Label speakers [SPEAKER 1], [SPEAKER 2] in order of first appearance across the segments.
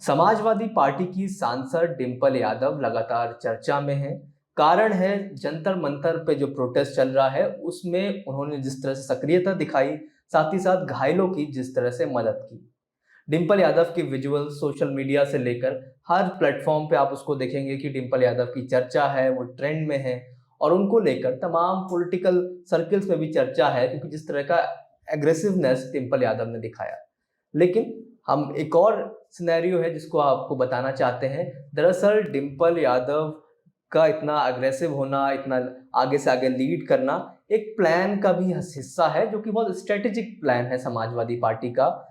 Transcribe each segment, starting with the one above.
[SPEAKER 1] Samajwadi party की सांसद डिंपल यादव लगातार चर्चा में हैं। कारण है जंतर मंतर पे जो प्रोटेस्ट चल रहा है उसमें उन्होंने जिस तरह से सक्रियता दिखाई, साथ ही साथ घायलों की जिस तरह से मदद की। डिंपल यादव की विजुअल सोशल मीडिया से लेकर हर प्लेटफॉर्म पे आप उसको देखेंगे कि डिंपल यादव की चर्चा है, वो ट्रेंड में है। और उनको लेकर तमाम पॉलिटिकल सर्कल्स में भी चर्चा है, क्योंकि जिस तरह का एग्रेसिवनेस डिंपल यादव ने दिखाया। लेकिन हम एक और सिनेरियो है जिसको आपको बताना चाहते हैं। दरअसल डिंपल यादव का इतना अग्रेसिव होना, इतना आगे से आगे लीड करना एक प्लान का भी हिस्सा है, जो कि बहुत स्ट्रेटेजिक प्लान है समाजवादी पार्टी का।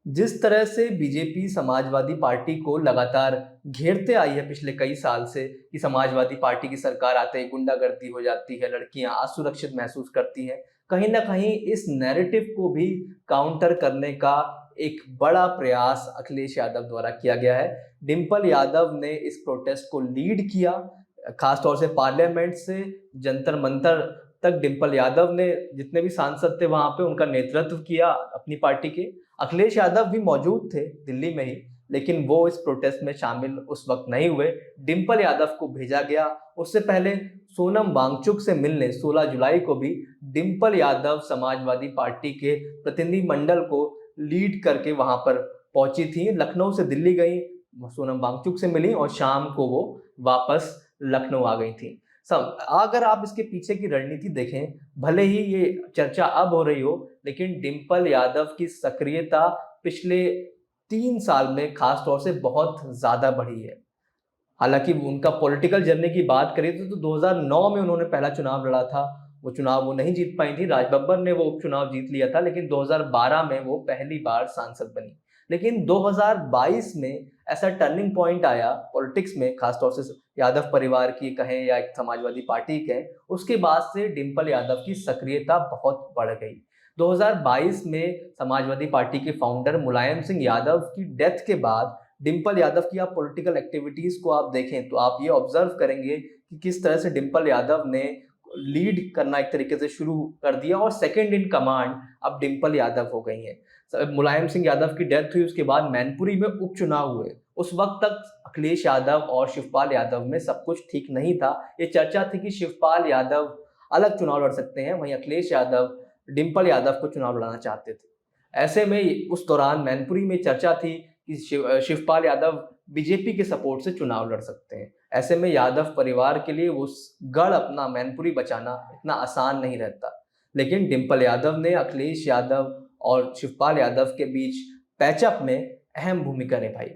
[SPEAKER 1] जिस तरह से बीजेपी समाजवादी पार्टी को लगातार घेरते आई है पिछले कई साल से, कि समाजवादी पार्टी की सरकार आते ही गुंडागर्दी हो जाती है, लड़कियां असुरक्षित महसूस करती हैं, कहीं ना कहीं इस नैरेटिव को भी काउंटर करने का एक बड़ा प्रयास अखिलेश यादव द्वारा किया गया है। डिंपल यादव ने इस प्रोटेस्ट को लीड किया, खासतौर से पार्लियामेंट से जंतर मंतर तक। डिंपल यादव ने जितने भी सांसद थे वहां पे उनका नेतृत्व किया अपनी पार्टी के। अखिलेश यादव भी मौजूद थे दिल्ली में ही, लेकिन वो इस प्रोटेस्ट में शामिल उस वक्त नहीं हुए। डिंपल यादव को भेजा गया। उससे पहले सोनम वांगचुक से मिलने 16 जुलाई को भी डिंपल यादव समाजवादी पार्टी के प्रतिनिधि मंडल को लीड करके वहां पर पहुंची थी। लखनऊ से दिल्ली गई, सोनम वांगचुक से मिली और शाम को वो वापस लखनऊ आ गई थी। सब अगर आप इसके पीछे की रणनीति देखें, भले ही ये चर्चा अब हो रही हो, लेकिन डिंपल यादव की सक्रियता पिछले 3 साल में खास तौर से बहुत ज्यादा बढ़ी है। हालांकि उनका पॉलिटिकल जर्नी की बात करें तो 2009 में उन्होंने पहला चुनाव लड़ा था। वो चुनाव वो नहीं जीत पाई थी, राज बब्बर ने वो उपचुनाव जीत लिया था, लेकिन 2012 में वो पहली बार सांसद बनी। लेकिन 2022 में ऐसा टर्निंग पॉइंट आया पॉलिटिक्स में, खासतौर से यादव परिवार की कहें या एक समाजवादी पार्टी कहें, उसके बाद से डिंपल यादव की सक्रियता बहुत बढ़ गई। 2022 में समाजवादी पार्टी के फाउंडर मुलायम सिंह यादव की डेथ के बाद डिंपल यादव की आप पॉलिटिकल एक्टिविटीज को आप देखें तो आप ये ऑब्जर्व करेंगे कि किस तरह से डिंपल यादव ने लीड करना एक तरीके से शुरू कर दिया, और सेकंड इन कमांड अब डिंपल यादव हो गई हैं। मुलायम सिंह यादव की डेथ हुई, उसके बाद मैनपुरी में उपचुनाव हुए। उस वक्त तक अखिलेश यादव और शिवपाल यादव में सब कुछ ठीक नहीं था। ये चर्चा थी कि शिवपाल यादव अलग चुनाव लड़ सकते हैं, वहीं अखिलेश यादव डिंपल यादव को चुनाव लड़ाना चाहते थे। ऐसे में उस दौरान मैनपुरी में चर्चा थी कि शिवपाल यादव बीजेपी के सपोर्ट से चुनाव लड़ सकते हैं। ऐसे में यादव परिवार के लिए वो गढ़ अपना मैनपुरी बचाना इतना आसान नहीं रहता। लेकिन डिंपल यादव ने अखिलेश यादव और शिवपाल यादव के बीच पैचअप में अहम भूमिका निभाई।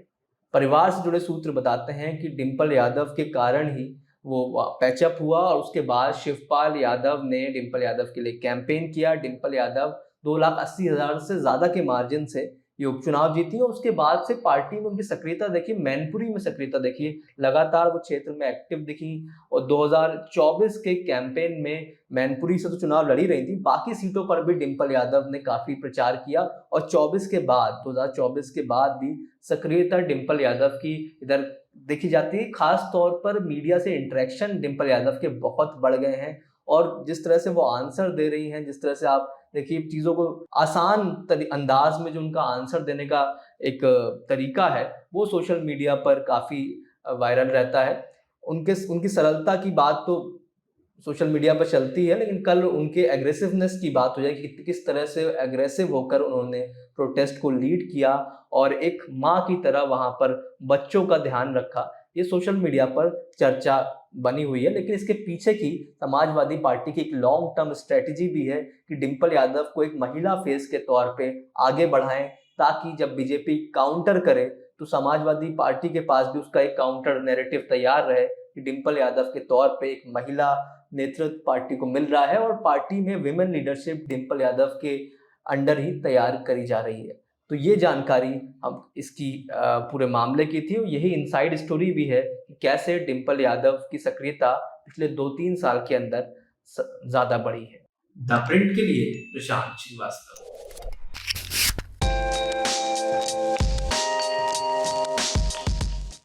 [SPEAKER 1] परिवार से जुड़े सूत्र बताते हैं कि डिंपल यादव के कारण ही वो पैचअप हुआ, और उसके बाद शिवपाल यादव ने डिंपल यादव के लिए कैंपेन किया। डिंपल यादव 2,80,000 से ज्यादा के मार्जिन से ये उपचुनाव जीती, और उसके बाद से पार्टी में उनकी सक्रियता देखिए, मैनपुरी में सक्रियता देखिए, लगातार वो क्षेत्र में एक्टिव दिखी। और 2024 के कैंपेन में मैनपुरी से तो चुनाव लड़ी रही थी, बाकी सीटों पर भी डिंपल यादव ने काफी प्रचार किया। और 2024 के बाद भी सक्रियता डिंपल यादव की इधर देखी जाती है। खास तौर पर मीडिया से इंटरेक्शन डिंपल यादव के बहुत बढ़ गए हैं, और जिस तरह से वो आंसर दे रही हैं, जिस तरह से आप देखिए चीजों को आसान अंदाज में जो उनका आंसर देने का एक तरीका है, वो सोशल मीडिया पर काफी वायरल रहता है। उनकी सरलता की बात तो सोशल मीडिया पर चलती है, लेकिन कल उनके एग्रेसिवनेस की बात हो जाए कि किस तरह से एग्रेसिव होकर उन्होंने प्रोटेस्ट को लीड किया और एक माँ की तरह वहां पर बच्चों का ध्यान रखा। ये सोशल मीडिया पर चर्चा बनी हुई है, लेकिन इसके पीछे की समाजवादी पार्टी की एक लॉन्ग टर्म स्ट्रेटेजी भी है कि डिंपल यादव को एक महिला फेस के तौर पे आगे बढ़ाएं, ताकि जब बीजेपी काउंटर करे तो समाजवादी पार्टी के पास भी उसका एक काउंटर नैरेटिव तैयार रहे कि डिंपल यादव के तौर पे एक महिला नेतृत्व पार्टी को मिल रहा है, और पार्टी में विमेन लीडरशिप डिंपल यादव के अंडर ही तैयार करी जा रही है। तो ये जानकारी हम इसकी पूरे मामले की थी, और यही इनसाइड स्टोरी भी है कि कैसे डिंपल यादव की सक्रियता पिछले 2-3 साल के अंदर ज्यादा बढ़ी है।
[SPEAKER 2] द प्रिंट के लिए प्रशांत श्रीवास्तव।